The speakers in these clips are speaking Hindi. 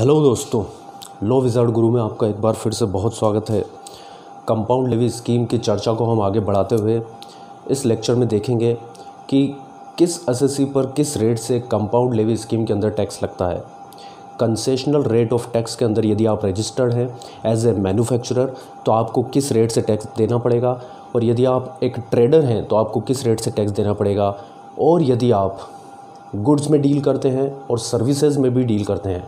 हेलो दोस्तों, लॉ विज़ार्ड गुरु में आपका एक बार फिर से बहुत स्वागत है। कंपाउंड लेवी स्कीम की चर्चा को हम आगे बढ़ाते हुए इस लेक्चर में देखेंगे कि किस एसएससी पर किस रेट से कंपाउंड लेवी स्कीम के अंदर टैक्स लगता है। कंसेशनल रेट ऑफ टैक्स के अंदर यदि आप रजिस्टर्ड हैं एज ए मैन्युफैक्चरर तो आपको किस रेट से टैक्स देना पड़ेगा, और यदि आप एक ट्रेडर हैं तो आपको किस रेट से टैक्स देना पड़ेगा, और यदि आप गुड्स में डील करते हैं और सर्विसेज में भी डील करते हैं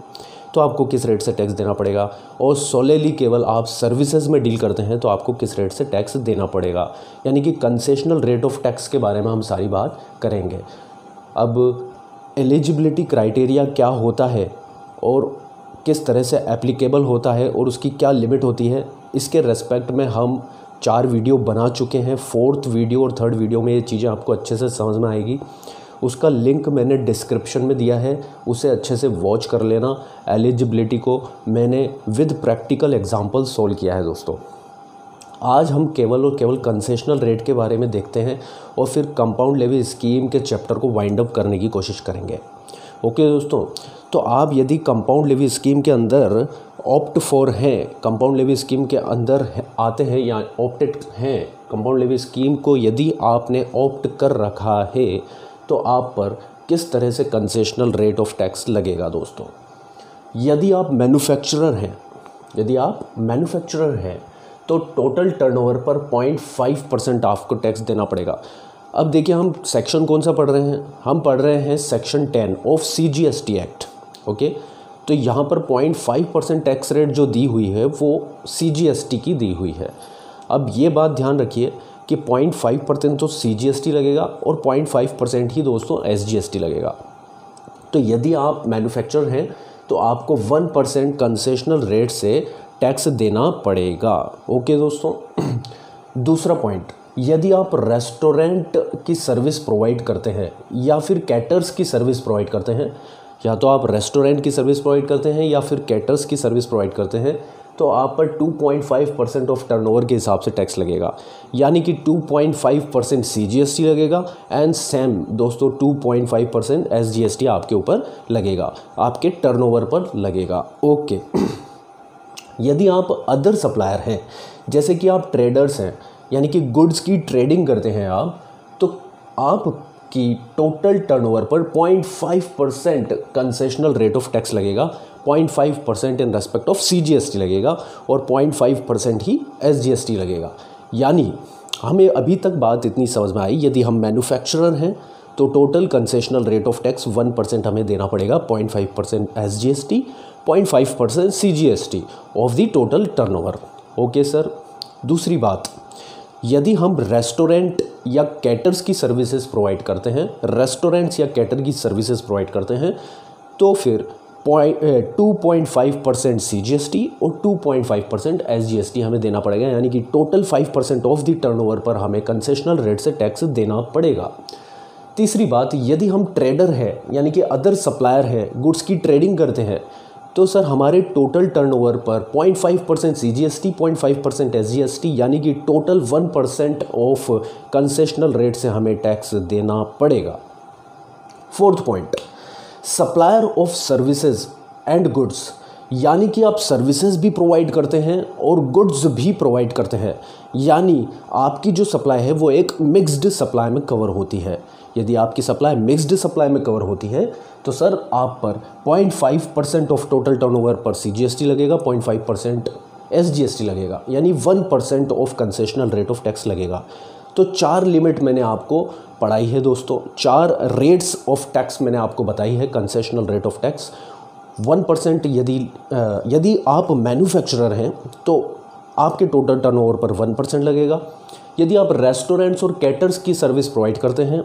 तो आपको किस रेट से टैक्स देना पड़ेगा, और सोलेली केवल आप सर्विसेज में डील करते हैं तो आपको किस रेट से टैक्स देना पड़ेगा। यानी कि कंसेशनल रेट ऑफ टैक्स के बारे में हम सारी बात करेंगे। अब एलिजिबिलिटी क्राइटेरिया क्या होता है और किस तरह से एप्लीकेबल होता है और उसकी क्या लिमिट होती है, इसके रेस्पेक्ट में हम 4 वीडियो बना चुके हैं। 4th वीडियो और 3rd वीडियो में ये चीज़ें आपको अच्छे से समझ में आएगी। उसका लिंक मैंने डिस्क्रिप्शन में दिया है, उसे अच्छे से वॉच कर लेना। एलिजिबिलिटी को मैंने विद प्रैक्टिकल एग्जांपल सोल्व किया है दोस्तों। आज हम केवल और केवल कंसेशनल रेट के बारे में देखते हैं और फिर कंपाउंड लेवी स्कीम के चैप्टर को वाइंड अप करने की कोशिश करेंगे। ओके दोस्तों, तो आप यदि कंपाउंड लेवी स्कीम के अंदर ऑप्ट फॉर हैं, कंपाउंड लेवी स्कीम के अंदर आते हैं या ऑप्टेड हैं, कंपाउंड लेवी स्कीम को यदि आपने ऑप्ट कर रखा है तो आप पर किस तरह से कंसेशनल रेट ऑफ टैक्स लगेगा दोस्तों। यदि आप मैन्युफैक्चरर हैं तो टोटल टर्नओवर पर 0.5% आपको टैक्स देना पड़ेगा। अब देखिए, हम सेक्शन कौन सा पढ़ रहे हैं, हम पढ़ रहे हैं section 10 of CGST act. Okay, तो यहाँ पर 0.5% टैक्स रेट जो दी हुई है वो CGST की दी हुई है। अब ये बात ध्यान रखिए कि 0.5% तो CGST लगेगा और 0.5% ही दोस्तों SGST लगेगा। तो यदि आप मैन्युफैक्चरर हैं तो आपको 1% कंसेशनल रेट से टैक्स देना पड़ेगा। ओके दोस्तों। दूसरा पॉइंट, यदि आप रेस्टोरेंट की सर्विस प्रोवाइड करते हैं या फिर कैटर्स की सर्विस प्रोवाइड करते हैं, या तो आप रेस्टोरेंट की सर्विस प्रोवाइड करते हैं या फिर कैटर्स की सर्विस प्रोवाइड करते हैं, तो आप पर 2.5% ऑफ टर्नओवर के हिसाब से टैक्स लगेगा। यानी कि 2.5% CGST लगेगा एंड सेम दोस्तों 2.5% SGST आपके ऊपर लगेगा, आपके टर्नओवर पर लगेगा। ओके। यदि आप अदर सप्लायर हैं, जैसे कि आप ट्रेडर्स हैं, यानी कि गुड्स की ट्रेडिंग करते हैं आप, तो आपकी टोटल टर्नओवर पर 0.5% कंसेशनल रेट ऑफ टैक्स लगेगा, 0.5% इन रेस्पेक्ट ऑफ CGST लगेगा और 0.5% ही SGST लगेगा। यानी हमें अभी तक बात इतनी समझ में आई, यदि हम मैन्युफैक्चरर हैं तो total concessional rate of tax 1% हमें देना पड़ेगा, 0.5% SGST, 0.5% CGST of the total turnover. Okay sir. दूसरी बात, यदि हम रेस्टोरेंट या कैटर्स की सर्विसेज प्रोवाइड करते हैं, रेस्टोरेंट्स या कैटर की सर्विसेज प्रोवाइड करते हैं, तो फिर 2.5% CGST और 2.5% SGST हमें देना पड़ेगा। यानी कि टोटल 5% ऑफ द टर्नओवर पर हमें कंसेशनल रेट से टैक्स देना पड़ेगा। तीसरी बात, यदि हम ट्रेडर हैं यानी कि अदर सप्लायर हैं, गुड्स की ट्रेडिंग करते हैं, तो सर हमारे टोटल टर्नओवर पर 0.5% CGST, 0.5% SGST यानी कि टोटल 1% ऑफ कंसेशनल रेट से हमें टैक्स देना पड़ेगा। 4th point, supplier of services and goods, यानी कि आप सर्विसेज भी प्रोवाइड करते हैं और गुड्स भी प्रोवाइड करते हैं, यानी आपकी जो सप्लाई है वो एक मिक्स्ड सप्लाई में कवर होती है। यदि आपकी सप्लाई मिक्स्ड सप्लाई में कवर होती है तो सर आप पर 0.5% ऑफ टोटल टर्नओवर पर CGST लगेगा, 0.5% SGST लगेगा, यानी 1% of concessional rate of tax लगेगा। तो 4 लिमिट मैंने आपको पढ़ाई है दोस्तों, 4 रेट्स ऑफ टैक्स मैंने आपको बताई है। कंसेशनल रेट ऑफ टैक्स 1% यदि आप मैन्युफैक्चरर हैं तो आपके टोटल टर्नओवर पर 1% लगेगा। यदि आप रेस्टोरेंट्स और कैटर्स की सर्विस प्रोवाइड करते हैं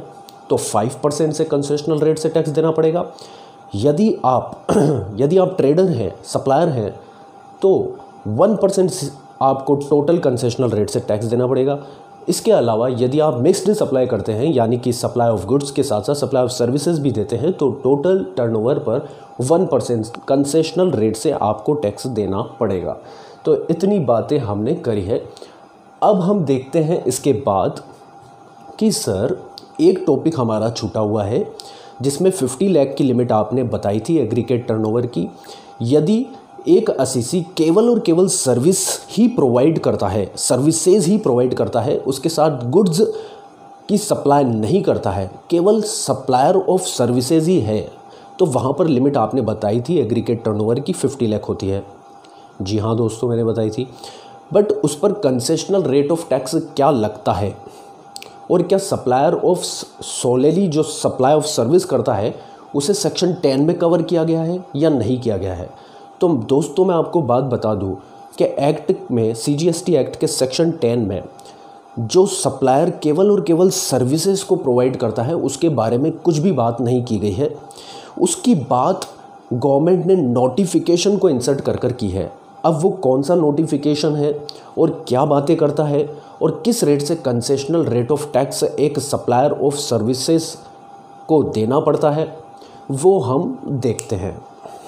तो 5% से कंसेशनल रेट से टैक्स देना पड़ेगा। यदि आप ट्रेडर हैं, सप्लायर हैं, तो 1% आपको टोटल कंसेशनल रेट से टैक्स देना पड़ेगा। इसके अलावा यदि आप मिक्स्ड सप्लाई करते हैं, यानी कि सप्लाई ऑफ गुड्स के साथ साथ सप्लाई ऑफ सर्विसेज भी देते हैं, तो टोटल टर्नओवर पर 1% कंसेशनल रेट से आपको टैक्स देना पड़ेगा। तो इतनी बातें हमने करी है। अब हम देखते हैं इसके बाद कि सर एक टॉपिक हमारा छूटा हुआ है जिसमें 50 लाख की लिमिट आपने बताई थी एग्रीगेट टर्नओवर की, यदि एक असीसी केवल और केवल सर्विस ही प्रोवाइड करता है, सर्विसेज ही प्रोवाइड करता है, उसके साथ गुड्स की सप्लाई नहीं करता है, केवल सप्लायर ऑफ सर्विसेज ही है, तो वहाँ पर लिमिट आपने बताई थी एग्रीगेट टर्नओवर की 50 लाख होती है। जी हाँ दोस्तों, मैंने बताई थी। बट उस पर कंसेशनल रेट ऑफ टैक्स क्या लगता है, और क्या सप्लायर ऑफ सोलेली जो सप्लाई ऑफ सर्विस करता है उसे सेक्शन 10 में कवर किया गया है या नहीं किया गया है। तो दोस्तों मैं आपको बात बता दूं कि एक्ट में, CGST एक्ट के सेक्शन 10 में जो सप्लायर केवल और केवल सर्विसेज को प्रोवाइड करता है उसके बारे में कुछ भी बात नहीं की गई है। उसकी बात गवर्नमेंट ने नोटिफिकेशन को इंसर्ट कर की है। अब वो कौन सा नोटिफिकेशन है और क्या बातें करता है और किस रेट से कंसेशनल रेट ऑफ टैक्स एक सप्लायर ऑफ सर्विसेज को देना पड़ता है, वो हम देखते हैं।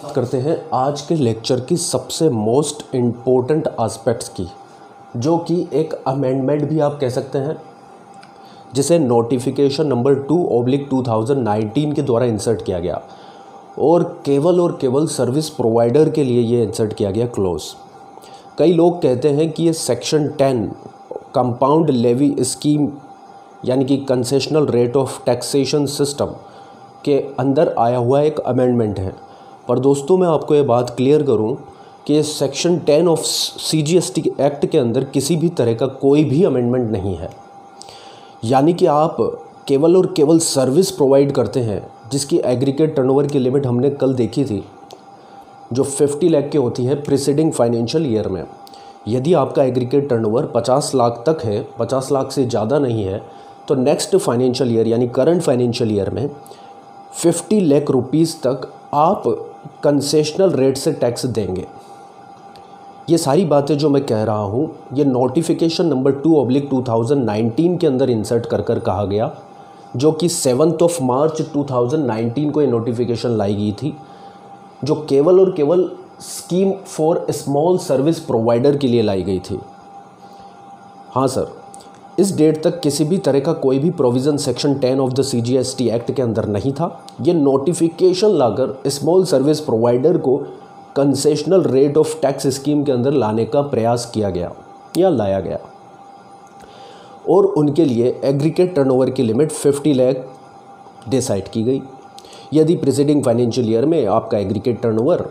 बात करते हैं आज के लेक्चर की सबसे मोस्ट इम्पोर्टेंट एस्पेक्ट्स की, जो कि एक अमेंडमेंट भी आप कह सकते हैं, जिसे नोटिफिकेशन नंबर 2/2019 के द्वारा इंसर्ट किया गया और केवल सर्विस प्रोवाइडर के लिए ये इंसर्ट किया गया क्लोज। कई लोग कहते हैं कि ये सेक्शन 10 कंपाउंड लेवी स्कीम यानी कि concessional rate of taxation system के अंदर आया हुआ एक अमेंडमेंट है। पर दोस्तों मैं आपको ये बात क्लियर करूं कि सेक्शन 10 ऑफ CGST एक्ट के अंदर किसी भी तरह का कोई भी अमेंडमेंट नहीं है। यानी कि आप केवल और केवल सर्विस प्रोवाइड करते हैं, जिसकी एग्रीगेट टर्नओवर की लिमिट हमने कल देखी थी जो 50 लाख की होती है प्रीसीडिंग फाइनेंशियल ईयर में। यदि आपका एग्रीगेट टर्नओवर 50 लाख तक है, 50 लाख से ज़्यादा नहीं है, तो नेक्स्ट फाइनेंशियल ईयर यानी करंट फाइनेंशियल ईयर में 50 लाख रुपीज़ तक आप कंसेशनल रेट से टैक्स देंगे। ये सारी बातें जो मैं कह रहा हूँ ये नोटिफिकेशन नंबर 2/2019 के अंदर इंसर्ट कर कहा गया, जो कि 7 मार्च 2019 को ये नोटिफिकेशन लाई गई थी, जो केवल और केवल scheme for small service provider के लिए लाई गई थी। हाँ सर, इस डेट तक किसी भी तरह का कोई भी provision section 10 of the CGST act के अंदर नहीं था। ये नोटिफिकेशन लाकर स्मॉल सर्विस प्रोवाइडर को concessional rate of tax scheme के अंदर लाने का प्रयास किया गया या लाया गया, और उनके लिए एग्रीगेट टर्नओवर की लिमिट 50 लाख डिसाइड की गई। यदि प्रीसीडिंग फाइनेंशियल ईयर में आपका एग्रीगेट टर्नओवर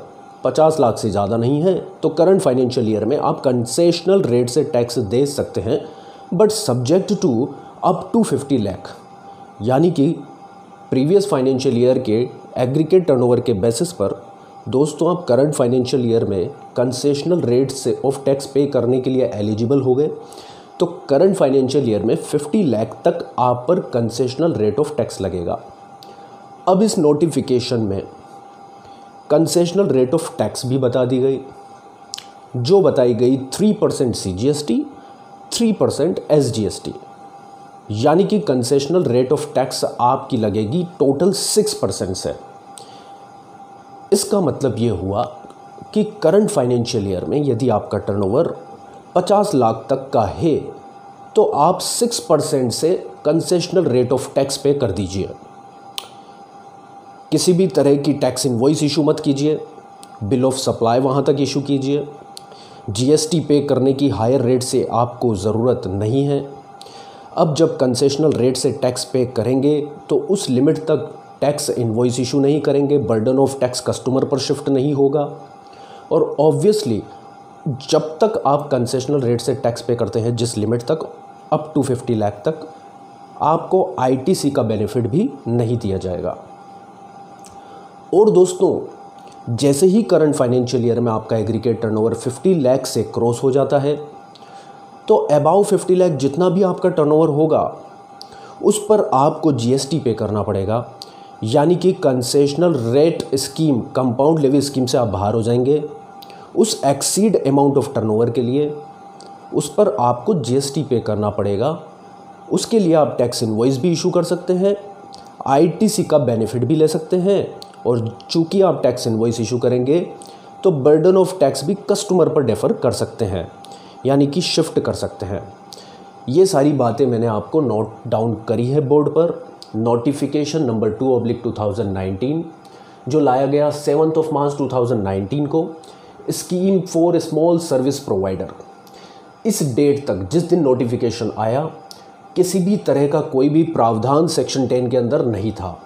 50 लाख से ज़्यादा नहीं है तो करंट फाइनेंशियल ईयर में आप कंसेशनल रेट से टैक्स दे सकते हैं, but subject to up to 50 lakh. यानी कि प्रीवियस फाइनेंशियल ईयर के एग्रीगेट टर्नओवर के बेसिस पर दोस्तों आप करंट फाइनेंशियल ईयर में कंसेशनल रेट से ऑफ टैक्स पे करने के लिए एलिजिबल हो गए, तो करंट फाइनेंशियल ईयर में 50 लाख तक आप पर कंसेशनल रेट ऑफ टैक्स लगेगा। अब इस नोटिफिकेशन में कंसेशनल रेट ऑफ टैक्स भी बता दी गई, जो बताई गई 3% CGST, 3% SGST, यानी कि कंसेशनल रेट ऑफ टैक्स आपकी लगेगी टोटल 6% से। इसका मतलब ये हुआ कि करंट फाइनेंशियल ईयर में यदि आपका टर्नओवर 50 लाख तक का है तो आप 6% से कंसेशनल रेट ऑफ टैक्स पे कर दीजिए। किसी भी तरह की टैक्स इनवॉइस इशू मत कीजिए, बिल ऑफ सप्लाई वहाँ तक इशू कीजिए। GST पे करने की हायर रेट से आपको ज़रूरत नहीं है। अब जब कंसेशनल रेट से टैक्स पे करेंगे तो उस लिमिट तक टैक्स इनवॉइस इशू नहीं करेंगे, बर्डन ऑफ टैक्स कस्टमर पर शिफ्ट नहीं होगा। और ऑब्वियसली जब तक आप कंसेशनल रेट से टैक्स पे करते हैं जिस लिमिट तक अप टू 50 लाख तक, आपको ITC का बेनिफिट भी नहीं दिया जाएगा। और दोस्तों जैसे ही करंट फाइनेंशियल ईयर में आपका एग्रीगेट टर्नओवर 50 लाख से क्रॉस हो जाता है तो अबाव 50 लाख जितना भी आपका टर्नओवर होगा उस पर आपको GST पे करना पड़ेगा। यानी कि concessional rate scheme, compound levy scheme से आप बाहर हो जाएंगे। उस एक्सीड अमाउंट ऑफ टर्नओवर के लिए उस पर आपको GST पे करना पड़ेगा। उसके लिए आप टैक्स इनवॉइस भी इशू कर सकते हैं, ITC का बेनिफिट भी ले सकते हैं, और चूंकि आप टैक्स इनवॉइस इशू करेंगे तो बर्डन ऑफ टैक्स भी कस्टमर पर डेफर कर सकते हैं, यानी कि शिफ्ट कर सकते हैं। ये सारी बातें मैंने आपको नोट डाउन करी है बोर्ड पर। नोटिफिकेशन नंबर 2/2019 जो लाया गया 7 मार्च 2019 को, scheme for small service provider. इस डेट तक जिस दिन नोटिफिकेशन आया किसी भी तरह का कोई भी प्रावधान सेक्शन 10 के अंदर नहीं था।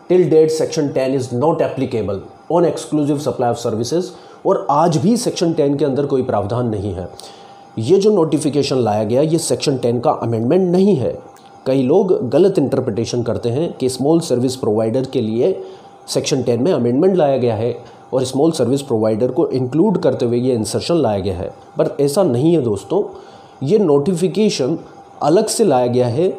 Till date section 10 is not applicable on exclusive supply of services, और आज भी सेक्शन 10 के अंदर कोई प्रावधान नहीं है। ये जो नोटिफिकेशन लाया गया ये सेक्शन 10 का अमेंडमेंट नहीं है। कई लोग गलत इंटरप्रिटेशन करते हैं कि स्मॉल सर्विस प्रोवाइडर के लिए सेक्शन 10 में अमेंडमेंट लाया गया है और स्मॉल सर्विस प्रोवाइडर को इंक्लूड करते हुए ये इंसर्शन लाया गया है, पर ऐसा नहीं है दोस्तों। ये नोटिफिकेशन अलग से लाया गया है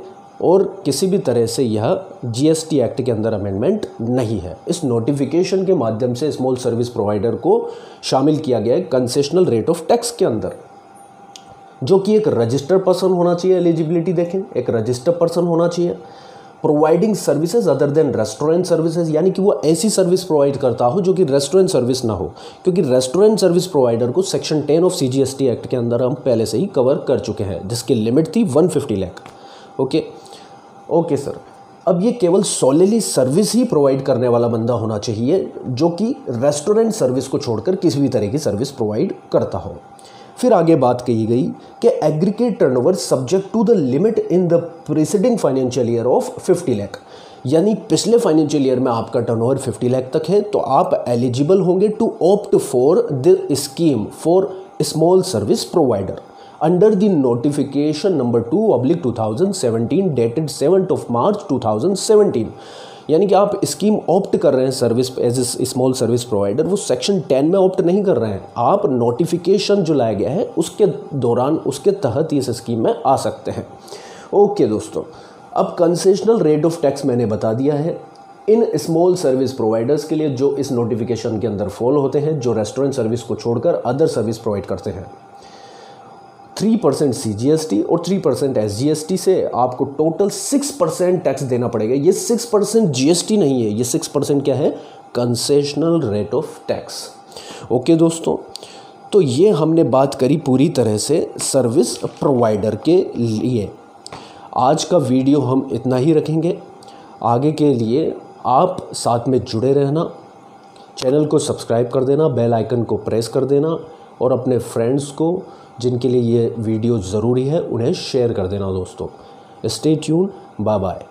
और किसी भी तरह से यह जीएसटी एक्ट के अंदर अमेंडमेंट नहीं है। इस नोटिफिकेशन के माध्यम से स्मॉल सर्विस प्रोवाइडर को शामिल किया गया है कंसेशनल रेट ऑफ टैक्स के अंदर, जो कि एक रजिस्टर्ड पर्सन होना चाहिए। एलिजिबिलिटी देखें, एक रजिस्टर्ड पर्सन होना चाहिए, providing services other than restaurant services, यानी कि वो ऐसी सर्विस प्रोवाइड करता हो जो कि रेस्टोरेंट सर्विस ना हो, क्योंकि रेस्टोरेंट सर्विस प्रोवाइडर को सेक्शन 10 ऑफ सीजीएसटी एक्ट के अंदर हम पहले से ही कवर कर चुके हैं, जिसकी लिमिट थी 150 लाख। ओके सर, अब ये केवल सोलेली सर्विस ही प्रोवाइड करने वाला बंदा होना चाहिए जो कि रेस्टोरेंट सर्विस को छोड़कर किसी भी तरह की सर्विस प्रोवाइड करता हो। फिर आगे बात कही गई कि aggregate turnover subject to the limit in the preceding financial year of 50 lakh, यानी पिछले फाइनेंशियल ईयर में आपका टर्नओवर 50 लाख तक है तो आप एलिजिबल होंगे to opt for the scheme for small service provider under the notification number 2/2017 dated 7 March 2017। यानी कि आप स्कीम ऑप्ट कर रहे हैं service as a small service provider, वो सेक्शन 10 में ऑप्ट नहीं कर रहे हैं, आप नोटिफिकेशन जो लाया गया है उसके दौरान उसके तहत इस स्कीम में आ सकते हैं। ओके दोस्तों, अब कंसेशनल रेट ऑफ टैक्स मैंने बता दिया है इन स्मॉल सर्विस प्रोवाइडर्स के लिए जो इस नोटिफिकेशन के अंदर फॉलो होते हैं, जो रेस्टोरेंट सर्विस को छोड़कर अदर सर्विस प्रोवाइड करते हैं। 3% CGST और 3% SGST से आपको टोटल 6% टैक्स देना पड़ेगा। ये 6% GST नहीं है, ये 6% क्या है? Concessional rate of tax. Okay दोस्तों, तो ये हमने बात करी पूरी तरह से सर्विस प्रोवाइडर के लिए। आज का वीडियो हम इतना ही रखेंगे। आगे के लिए आप साथ में जुड़े रहना, चैनल को सब्सक्राइब कर देना, बेल आइकन को प्रेस कर देना और अपने फ्रेंड्स को जिनके लिए ये वीडियो ज़रूरी है उन्हें शेयर कर देना दोस्तों। Stay tune, bye bye.